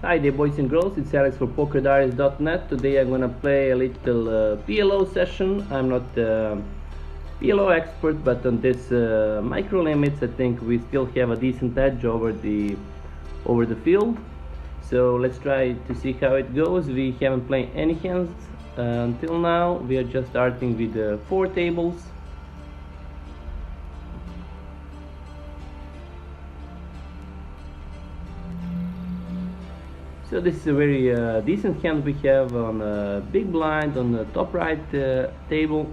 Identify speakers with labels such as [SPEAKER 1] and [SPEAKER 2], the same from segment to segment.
[SPEAKER 1] Hi there boys and girls, it's Alex for PokerDiaries.net. Today I'm gonna play a little PLO session. I'm not PLO expert, but on this micro limits I think we still have a decent edge over the field. So let's try to see how it goes. We haven't played any hands until now. We are just starting with 4 tables. So this is a very decent hand we have on a big blind on the top right table.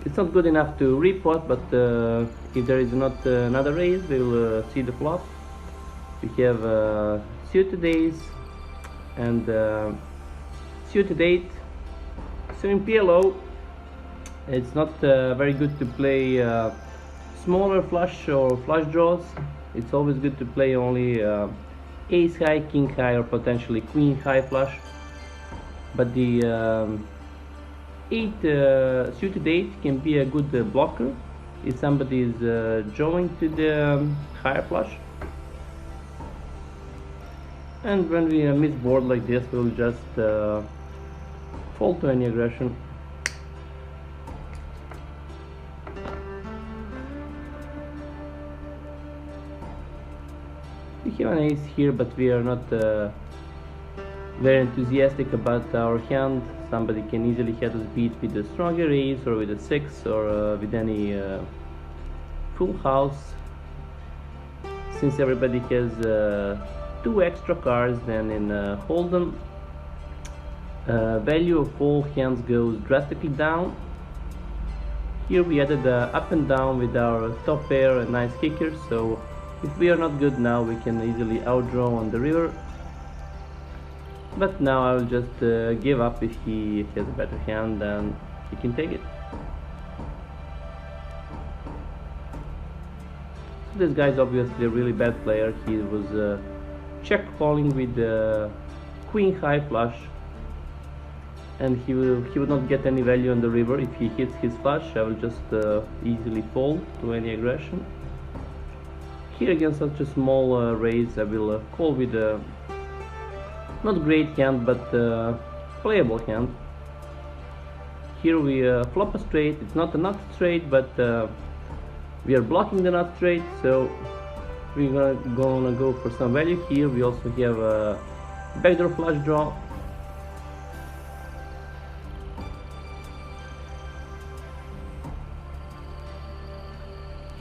[SPEAKER 1] It's not good enough to repot, but if there is not another raise, we'll see the flop. We have suited ace and suited 8. So in PLO, it's not very good to play smaller flush or flush draws. It's always good to play only ace high, king high, or potentially queen high flush. But the 8 suited 8 can be a good blocker if somebody is drawing to the higher flush. And when we miss board like this, we'll just fold to any aggression. We have an ace here, but we are not very enthusiastic about our hand. Somebody can easily have us beat with a stronger ace or with a 6 or with any full house. Since everybody has 2 extra cards, then in holdem value of all hands goes drastically down. Here we added up and down with our top pair and nice kickers, so if we are not good now, we can easily outdraw on the river. But now I will just give up. If he has a better hand, then he can take it. So this guy is obviously a really bad player. He was check calling with queen high flush, and he would not get any value on the river if he hits his flush. I will just easily fold to any aggression. Here against such a small raise, I will call with a not great hand, but playable hand. Here we flop a straight. It's not a nut straight, but we are blocking the nut straight, so we're gonna go for some value here. We also have a backdoor flush draw.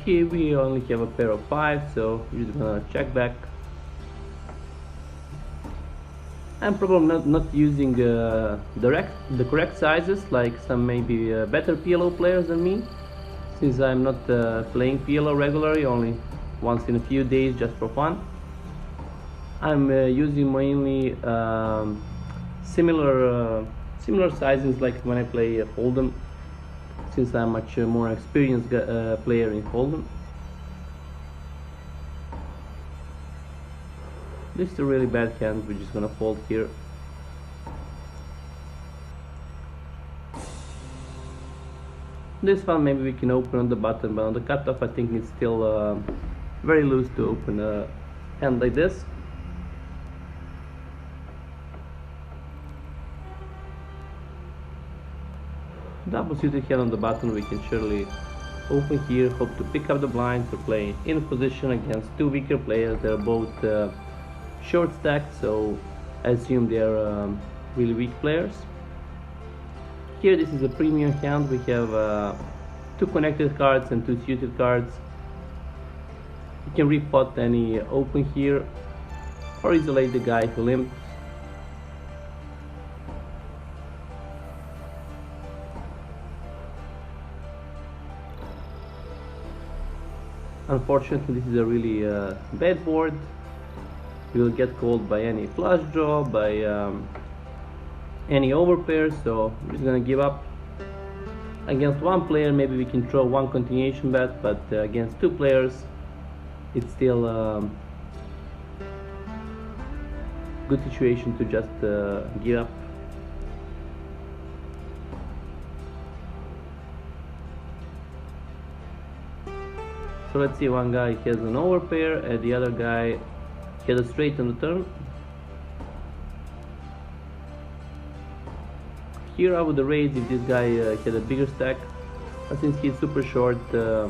[SPEAKER 1] Here we only have a pair of 5, so we're just gonna check back. I'm probably not using the correct sizes like some maybe better PLO players than me, since I'm not playing PLO regularly, only once in a few days just for fun. I'm using mainly similar sizes like when I play holdem, since I'm much more experienced player in holdem. This is a really bad hand. We're just gonna fold here. This one maybe we can open on the button, but on the cutoff I think it's still very loose to open a hand like this. Double suited hand on the button, we can surely open here, hope to pick up the blind to play in position against 2 weaker players. They're both short stacked, so I assume they're really weak players. Here this is a premium hand. We have 2 connected cards and 2 suited cards. You can repot any open here or isolate the guy who limps. Unfortunately, this is a really bad board. We will get called by any flush draw, by any overpair, so we're just gonna give up. Against 1 player, maybe we can throw 1 continuation bet, but against 2 players, it's still a good situation to just give up. So let's see, one guy has an overpair and the other guy had a straight on the turn. Here I would raise if this guy had a bigger stack, but since he's super short, I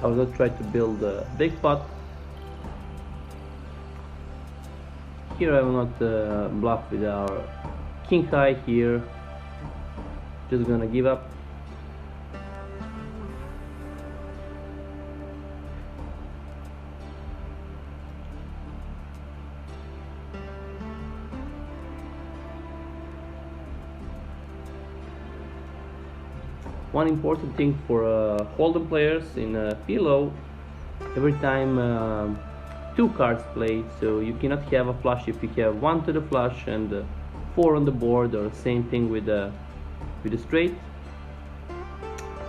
[SPEAKER 1] will not try to build a big pot. Here I will not bluff with our king high here, just gonna give up. One important thing for holdem players in PLO, every time two cards play, so you cannot have a flush if you have 1 to the flush and 4 on the board, or same thing with the straight.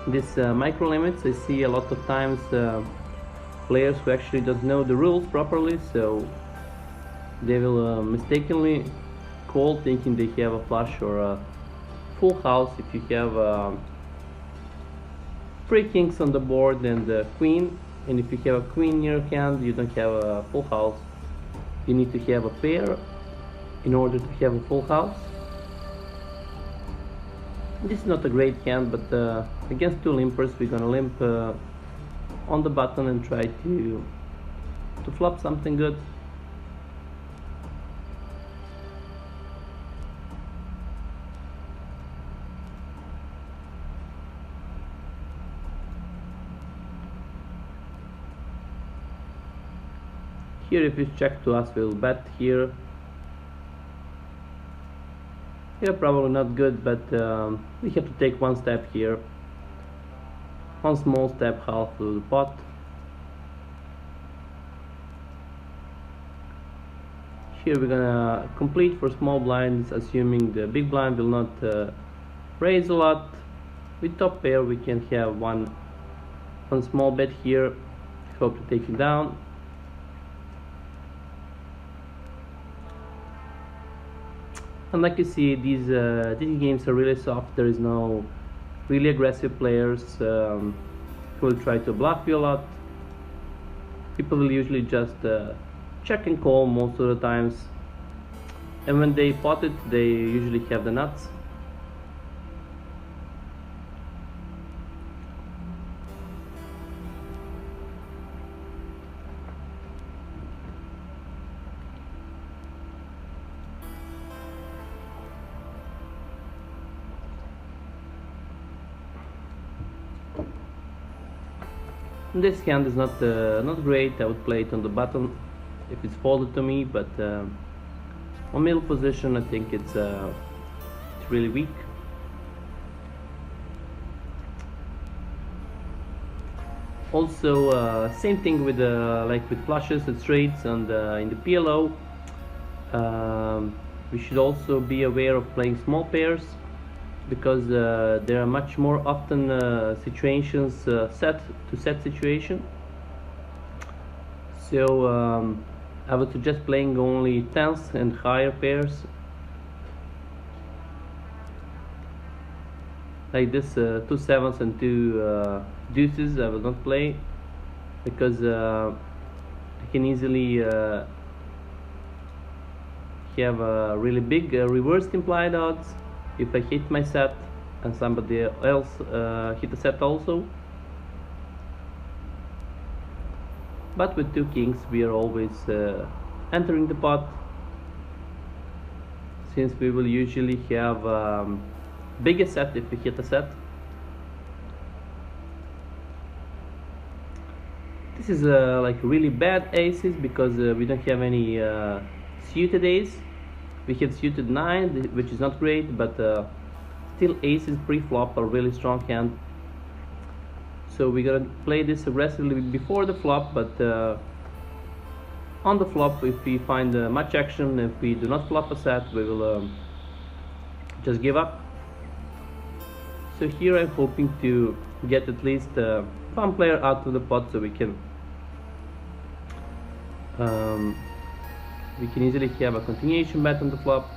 [SPEAKER 1] This micro limits, I see a lot of times players who actually don't know the rules properly, so they will mistakenly call thinking they have a flush or a full house. If you have 3 kings on the board and a queen, and if you have a queen in your hand, you don't have a full house. You need to have a pair in order to have a full house. This is not a great hand, but against 2 limpers we're gonna limp on the button and try to flop something good. Here if it's check to us, we'll bet here. Yeah, probably not good, but we have to take 1 step here. 1 small step, half to the pot. Here we're gonna complete for small blinds, assuming the big blind will not raise a lot. With top pair we can have one small bet here. Hope to take it down. And like you see, these games are really soft. There is no really aggressive players who will try to bluff you a lot. People will usually just check and call most of the times, and when they pot it, they usually have the nuts. This hand is not great. I would play it on the button if it's folded to me, but on middle position I think it's really weak. Also, same thing with like with flushes and straights and in the PLO. We should also be aware of playing small pairs, because there are much more often situations set situation. So I would suggest playing only 10s and higher pairs, like this 2 7s and 2 deuces. I will not play, because I can easily have a really big reversed implied odds if I hit my set and somebody else hit a set also. But with 2 kings we are always entering the pot, since we will usually have bigger set if we hit a set. This is like really bad aces, because we don't have any suited ace. We have suited 9, which is not great, but still aces pre-flop are really strong hand. So we're gonna play this aggressively before the flop, but on the flop, if we find much action, if we do not flop a set, we will just give up. So here I'm hoping to get at least one player out of the pot, so we can easily have a continuation bet on the flop.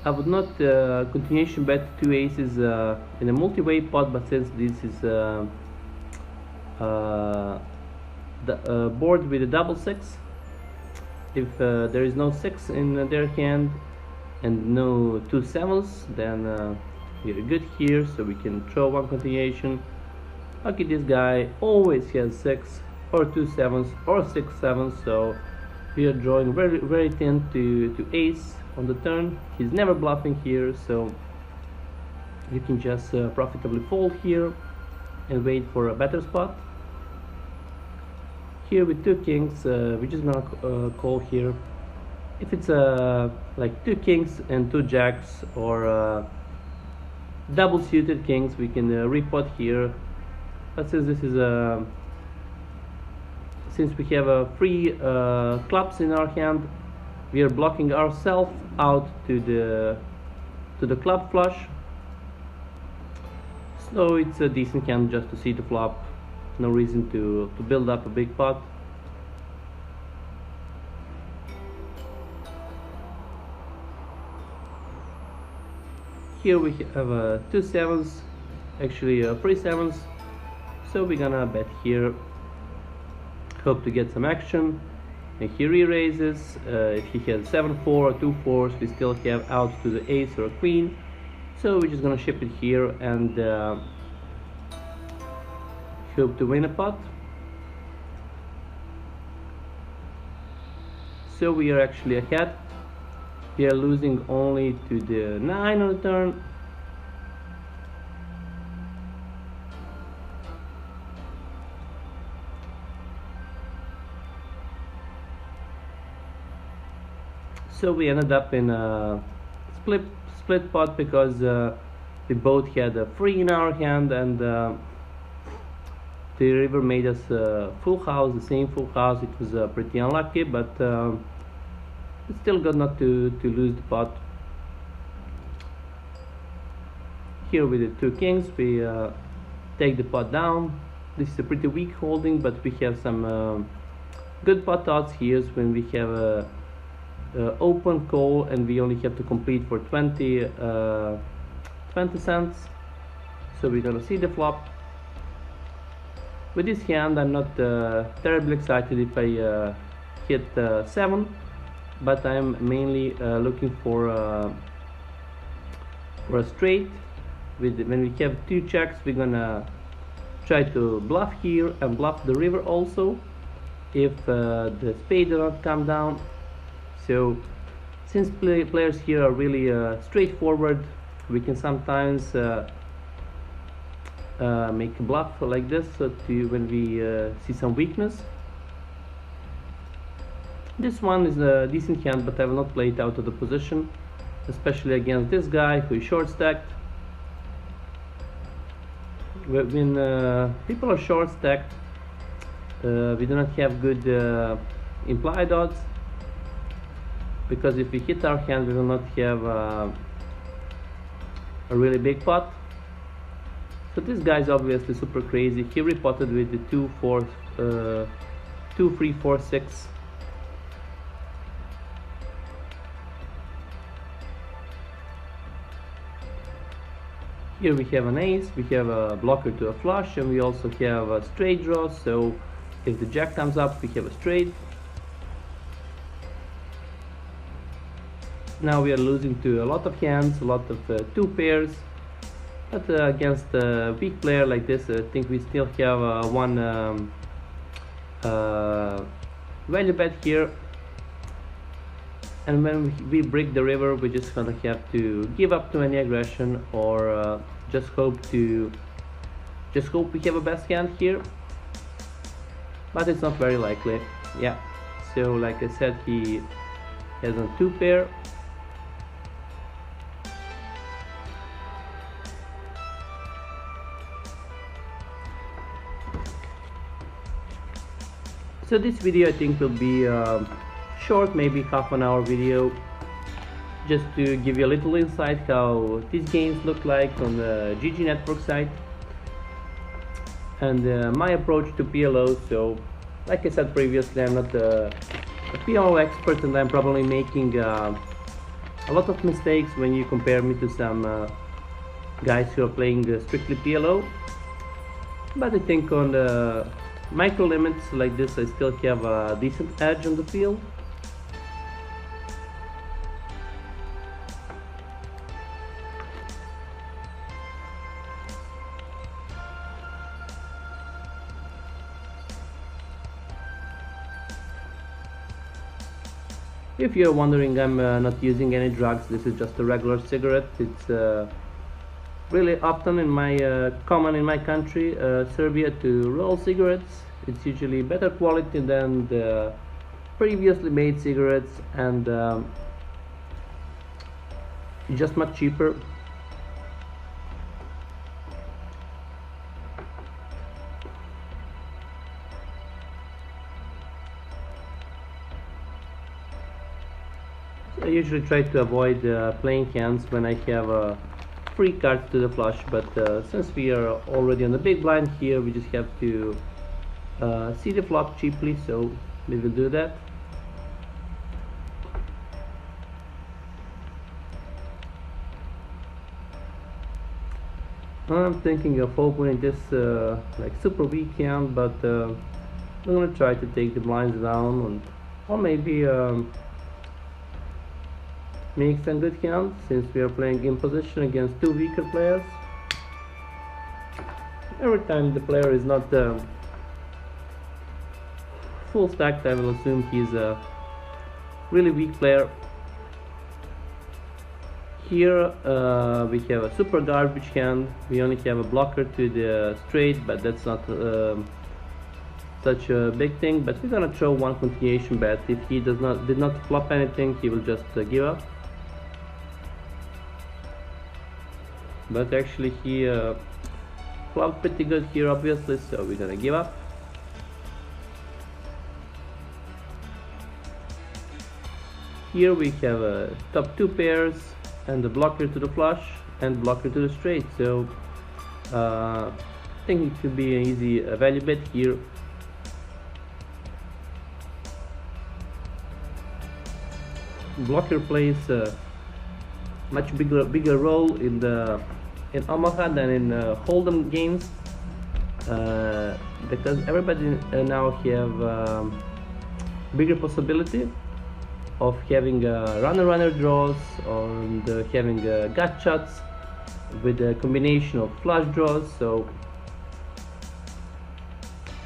[SPEAKER 1] I would not continuation bet 2 aces in a multi-way pot, but since this is board with a double 6. If there is no 6 in their hand and no 2 sevens, then we are good here, so we can throw one continuation. Okay, this guy always has 6 or 2 sevens or 6 sevens, so we are drawing very, very thin to ace on the turn. He's never bluffing here, so you can just profitably fold here and wait for a better spot. Here with 2 kings, we're just gonna call here. If it's like 2 kings and 2 jacks, or double suited kings, we can repot here. But since this is since we have 3 clubs in our hand, we are blocking ourselves out to the club flush. So it's a decent hand just to see the flop. No reason to build up a big pot. Here we have 2 sevens, actually 3 sevens. So we're gonna bet here, hope to get some action. And here he raises. If he has 7-4 or 2 4s, we still have out to the ace or a queen. So we're just gonna ship it here and hope to win a pot. So we are actually ahead. We are losing only to the 9 on the turn. So we ended up in a split pot because we both had a 3 in our hand, and the river made us full house, the same full house. It was pretty unlucky, but it's still good not to lose the pot. Here with the 2 kings, we take the pot down. This is a pretty weak holding, but we have some good pot odds here when we have a open call and we only have to complete for 20 cents. So we're gonna see the flop. With this hand, I'm not terribly excited if I hit 7, but I'm mainly looking for a straight. When we have 2 checks, we're gonna try to bluff here and bluff the river also if the spade does not come down. So since players here are really straightforward, we can sometimes make a bluff like this when we see some weakness. This one is a decent hand, but I will not play it out of the position, especially against this guy who is short stacked. When people are short stacked, we do not have good implied odds, because if we hit our hand, we will not have a really big pot. So this guy is obviously super crazy. He repotted with the 2 3 4 6. Here we have an ace, we have a blocker to a flush, and we also have a straight draw. So if the jack comes up, we have a straight. Now we are losing to a lot of hands, a lot of 2 pairs. But against a weak player like this, I think we still have one value bet here. And when we break the river, we're just gonna have to give up to any aggression, or just hope we have a best hand here. But it's not very likely. Yeah. So like I said, he has a 2 pair. So this video I think will be short, maybe half an hour video, just to give you a little insight how these games look like on the GG Network site and my approach to PLO. So like I said previously, I'm not a PLO expert, and I'm probably making a lot of mistakes when you compare me to some guys who are playing strictly PLO. But I think on the micro limits like this, I still have a decent edge on the field. If you're wondering, I'm not using any drugs. This is just a regular cigarette. It's really often common in my country, Serbia, to roll cigarettes. It's usually better quality than the previously made cigarettes, and just much cheaper. I usually try to avoid playing hands when I have free cards to the flush, but since we are already on the big blind here, we just have to see the flop cheaply, so we will do that. I'm thinking of opening this like super weak hand, but I'm gonna try to take the blinds down, or maybe make some good hands since we are playing in position against two weaker players. Every time the player is not full stacked, I will assume he's a really weak player. Here we have a super garbage hand. We only have a blocker to the straight, but that's not such a big thing. But we're gonna throw one continuation bet. If he did not flop anything, he will just give up. But actually he flopped pretty good here, obviously, so we're gonna give up. Here we have top two pairs and the blocker to the flush and blocker to the straight, so I think it could be an easy value bet here. Blocker plays a much bigger role in Omaha than in holdem games, because everybody now have bigger possibility of having runner draws, and having gut shots with a combination of flush draws. So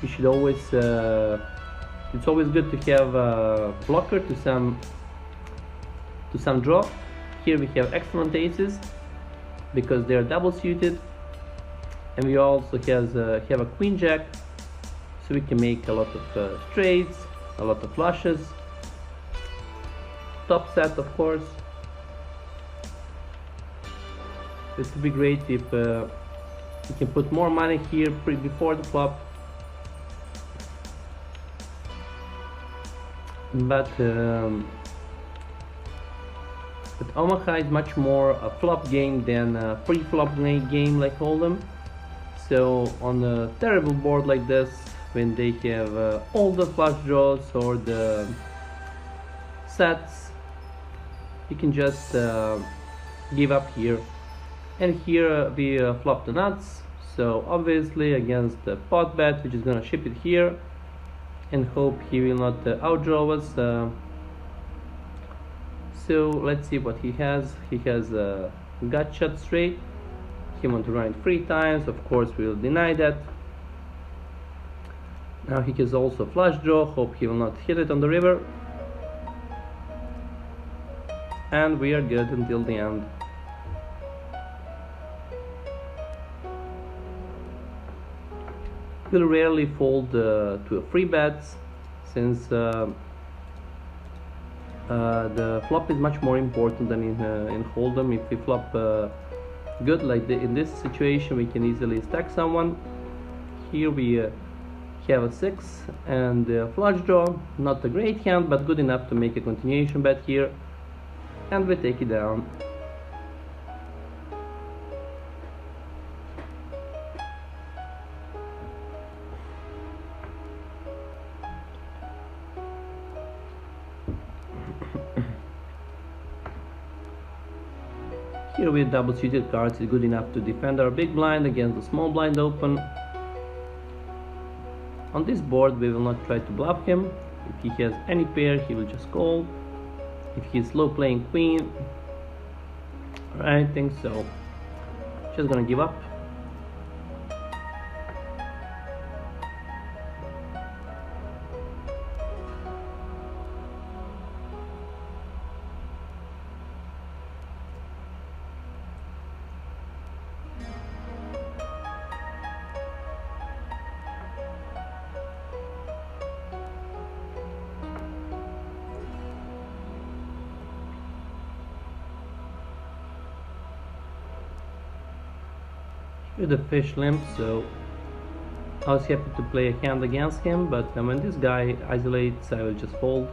[SPEAKER 1] you should always it's always good to have a blocker to some draw. Here we have excellent aces because they are double suited, and we also have a queen jack, so we can make a lot of straights, a lot of flushes. Top set, of course. This would be great if you can put more money here before the flop, but Omaha is much more a flop game than a pre-flop game like holdem. So on a terrible board like this, when they have all the flush draws or the sets, you can just give up here. And here we flop the nuts, so obviously against the pot bet we're just gonna ship it here and hope he will not outdraw us. So let's see what he has. He has a gut shot straight. He wants to run it 3 times. Of course we'll deny that. Now he has also flush draw. Hope he will not hit it on the river. And we are good until the end. We'll rarely fold to a free bet, since the flop is much more important than in holdem. If we flop good like in this situation, we can easily stack someone. Here we have a 6 and flush draw. Not a great hand, but good enough to make a continuation bet here, and we take it down. Here with double suited cards is good enough to defend our big blind against the small blind open. On this board we will not try to bluff him. If he has any pair he will just call. If he's slow playing queen or anything, so just gonna give up. With the fish limp, so I was happy to play a hand against him, but when this guy isolates I will just fold.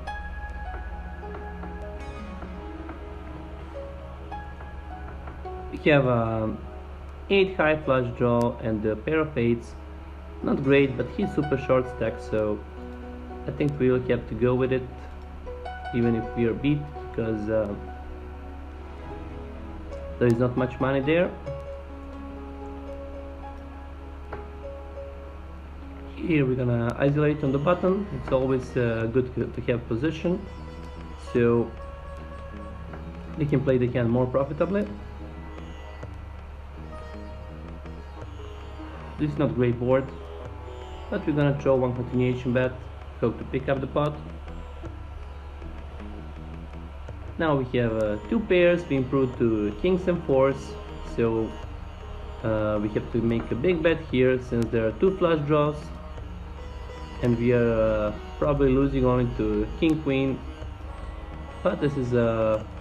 [SPEAKER 1] We have 8 high flush draw and a pair of 8s. Not great, but he's super short stack, so I think we will have to go with it even if we are beat, because there is not much money there. Here we're gonna isolate on the button. It's always good to have position, so we can play the hand more profitably. This is not great board, but we're gonna throw one continuation bet, hope to pick up the pot. Now we have 2 pairs, we improved to kings and 4s, so we have to make a big bet here since there are 2 flush draws. And we are probably losing only to king queen, but this is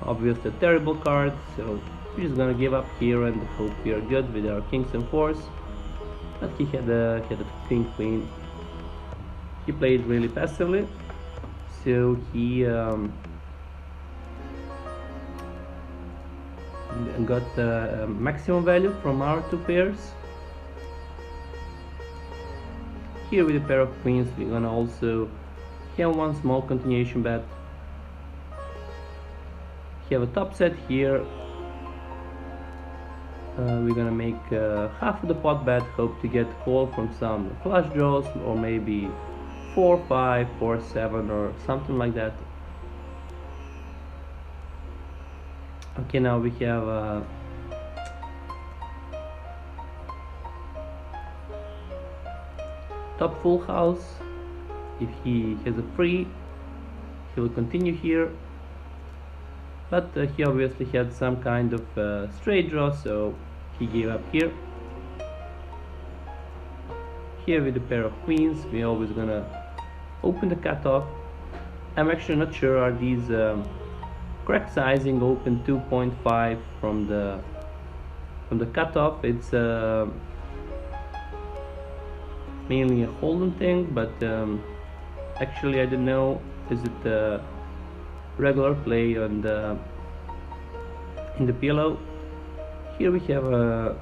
[SPEAKER 1] obviously a terrible card, so we're just gonna give up here and hope we are good with our kings and 4s. But he had a king queen. He played really passively, so he got maximum value from our 2 pairs. Here with a pair of queens we're gonna also have one small continuation bet. We have a top set here. We're gonna make half of the pot bet, hope to get call from some flush draws or maybe 4-5, 4-7 or something like that. Okay, now we have top full house. If he has a free, he will continue here, but he obviously had some kind of straight draw, so he gave up here. Here with a pair of queens we're always gonna open the cutoff. I'm actually not sure are these correct sizing, open 2.5 from the cutoff. It's mainly a holdem thing, but actually I don't know, is it a regular play on in the PLO. Here we have a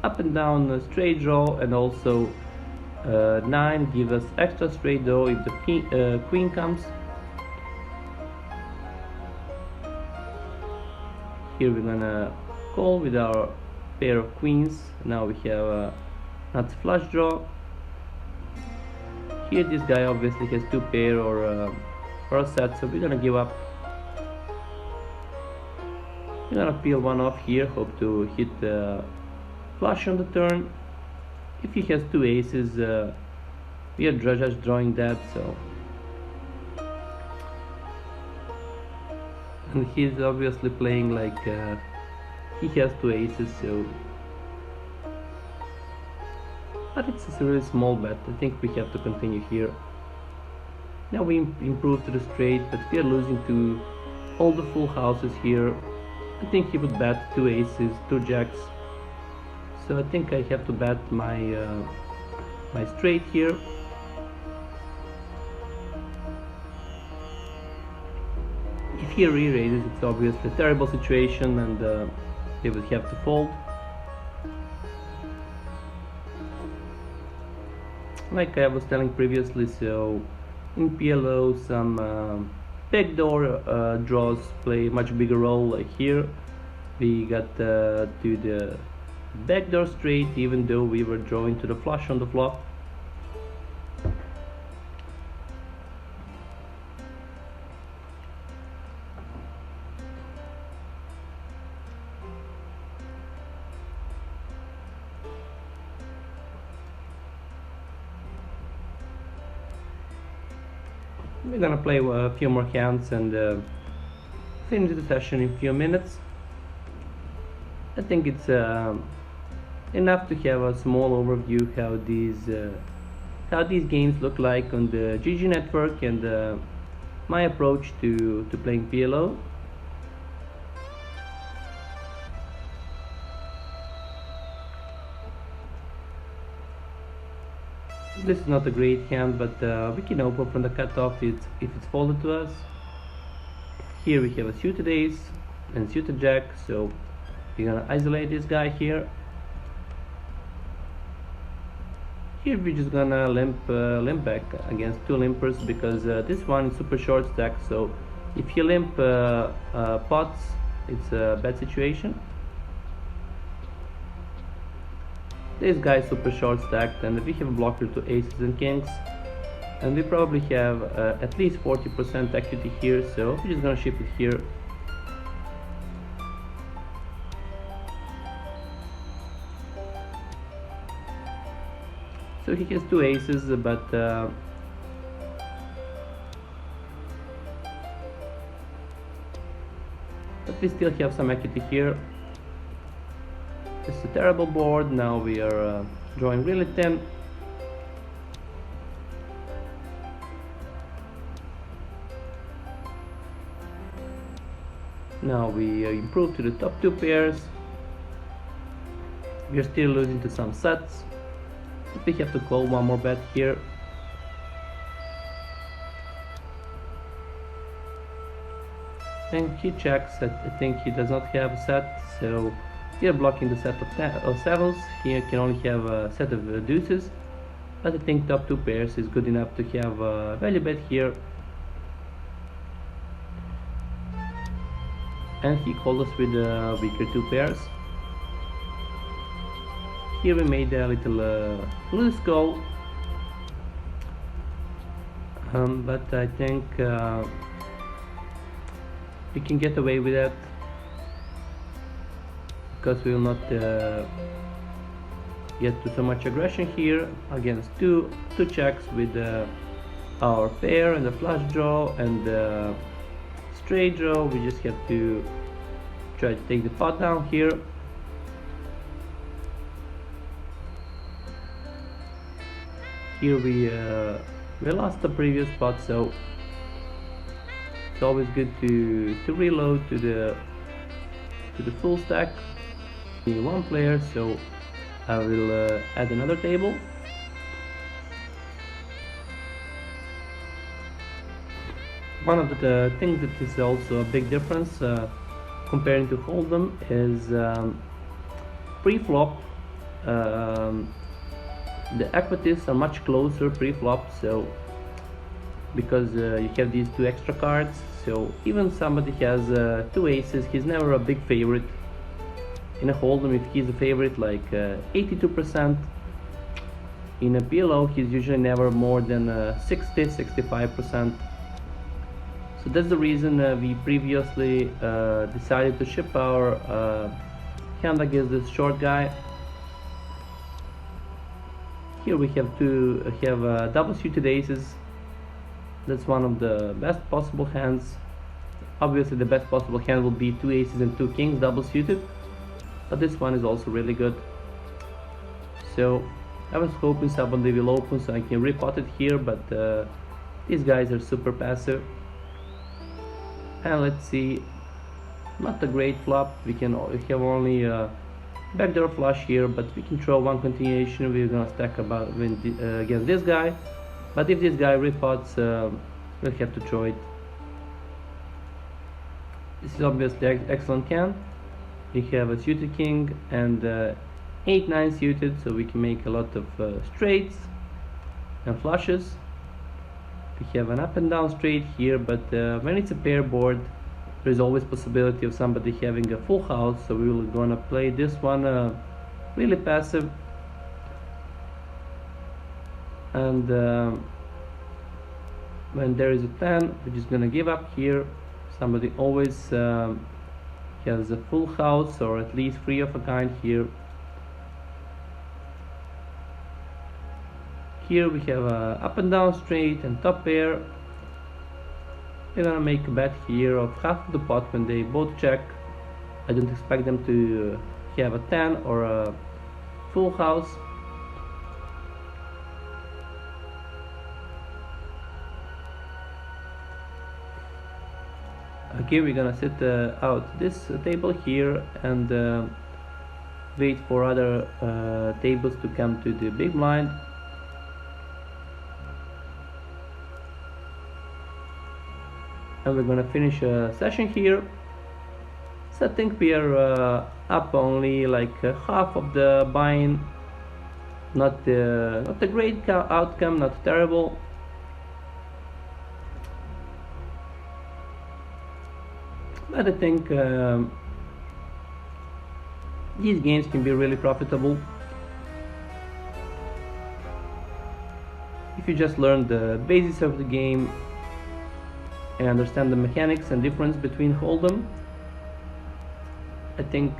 [SPEAKER 1] up and down straight draw, and also 9 give us extra straight draw if the queen comes. Here we're gonna call with our pair of queens. Now we have not flush draw. Here this guy obviously has 2 pair or a set, so we're gonna give up. We're gonna peel one off here, hope to hit flush on the turn. If he has 2 aces, we are just drawing that, so. And he's obviously playing like he has 2 aces, so. But it's a really small bet. I think we have to continue here. Now we improve to the straight, but we are losing to all the full houses here. I think he would bet 2 aces, 2 jacks. So I think I have to bet my my straight here. If he re-raises, it's obviously a terrible situation, and he would have to fold. Like I was telling previously, so in PLO some backdoor draws play a much bigger role. Like here we got to the backdoor straight even though we were drawing to the flush on the flop. We're gonna play a few more hands and finish the session in a few minutes. I think it's enough to have a small overview how these games look like on the GG Network and my approach to playing PLO. This is not a great hand, but we can open from the cutoff if it's folded to us. Here we have a suited ace and suited jack, so we're gonna isolate this guy here. Here we're just gonna limp back against two limpers because this one is super short stack, so if you limp pots, it's a bad situation. This guy is super short stacked and we have a blocker to aces and kings, and we probably have at least 40% equity here, so we're just gonna ship it here. So he has two aces, but we still have some equity here. It's a terrible board. Now we are drawing really thin. Now we improve to the top two pairs. We are still losing to some sets. We have to call one more bet here. And he checks. I think he does not have a set, so we are blocking the set of sevens. Here can only have a set of deuces, but I think top two pairs is good enough to have a value bet here. And he called us with weaker two pairs. Here we made a little loose call, but I think we can get away with that because we will not get to so much aggression here against two checks with our pair and the flush draw and the straight draw. We just have to try to take the pot down here. Here we lost the previous pot, so it's always good to reload to the full stack. One player, so I will add another table. One of the things that is also a big difference comparing to holdem is pre-flop. The equities are much closer pre-flop, so because you have these two extra cards, so even somebody has two aces, he's never a big favorite. In a holdem, if he's a favorite like 82%, in a PLO he's usually never more than 60-65%. So that's the reason we previously decided to ship our hand against this short guy. Here we have double suited aces. That's one of the best possible hands. Obviously the best possible hand will be two aces and two kings double suited, but this one is also really good. So I was hoping somebody will open so I can repot it here, but these guys are super passive. And let's see, not a great flop. We have only backdoor flush here, but we can throw one continuation. We're gonna stack against this guy, but if this guy repots, we'll have to throw it. This is obviously an excellent hand. We have a suited king and 8-9 suited, so we can make a lot of straights and flushes. We have an up and down straight here, but when it's a pair board, there's always possibility of somebody having a full house, so we will gonna play this one really passive. And when there is a 10, we're just gonna give up here. Somebody always has a full house or at least 3 of a kind here. Here we have a up and down straight and top pair. We're gonna make a bet here of half of the pot when they both check. I don't expect them to have a 10 or a full house. Okay, we're gonna set out this table here and wait for other tables to come to the big blind. And we're gonna finish a session here. So I think we are up only like half of the buying. Not a great outcome, not terrible. But I think these games can be really profitable if you just learn the basics of the game and understand the mechanics and difference between holdem. I think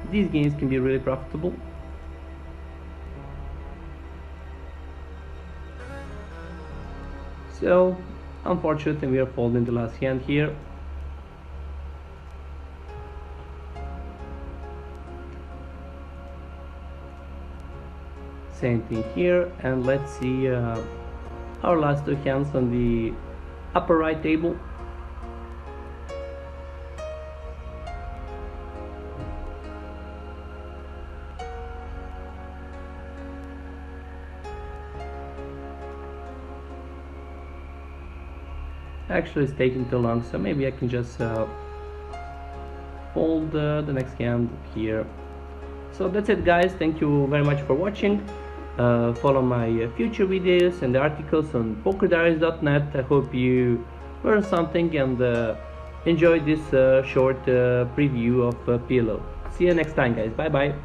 [SPEAKER 1] these games can be really profitable. So unfortunately we are folding the last hand here. Same thing here, and let's see our last two hands on the upper right table. Actually it's taking too long, so maybe I can just fold the next hand here. So that's it guys, thank you very much for watching. Follow my future videos and articles on pokerdiaries.net. I hope you learned something and enjoyed this short preview of PLO. See you next time guys, bye bye.